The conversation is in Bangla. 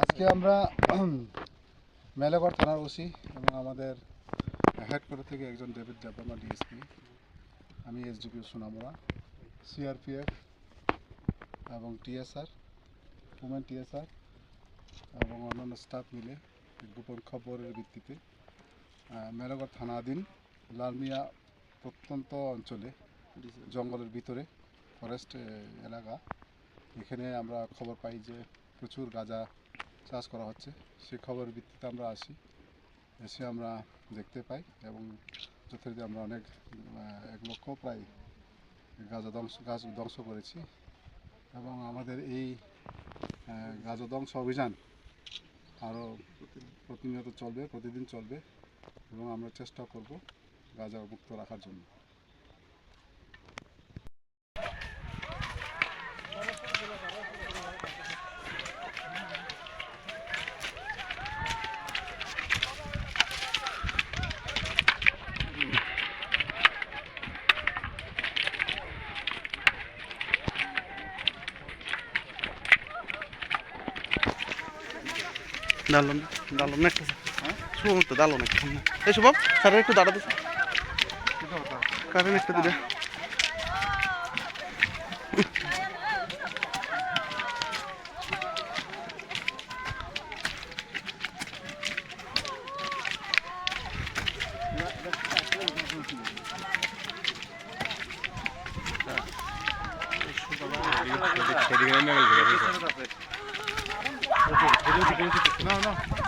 আজকে আমরা মেলাগড় থানার ওসি এবং আমাদের হেডকোয়ার্টার থেকে একজন ডেভিড দেববর্মা ডিএসপি, আমি এসডিপিও সোনামুড়া, সিআরপিএফ এবং টিএসআর, ওমেন টিএসআর এবং অন্যান্য স্টাফ মিলে গোপন খবরের ভিত্তিতে মেলাগড় থানাধীন লালমিয়া প্রত্যন্ত অঞ্চলে জঙ্গলের ভিতরে ফরেস্ট এলাকা, এখানে আমরা খবর পাই যে প্রচুর গাঁজা চাষ করা হচ্ছে। সেই খবরের ভিত্তিতে আমরা এসে আমরা দেখতে পাই এবং যথারীতি আমরা অনেক 1 লক্ষ প্রায় গাছ ধ্বংস করেছি এবং আমাদের এই গাছ ধ্বংস অভিযান আরও প্রতিনিয়ত চলবে, প্রতিদিন চলবে এবং আমরা চেষ্টা করব গাঁজা মুক্ত রাখার জন্য। দাঁড়ালাম না একটা শুভম তো দাঁড়ালো না একটু সামনে। এই শুভম স্যারের একটু দাঁড়াতে কারেন্ট একটা দিলে No.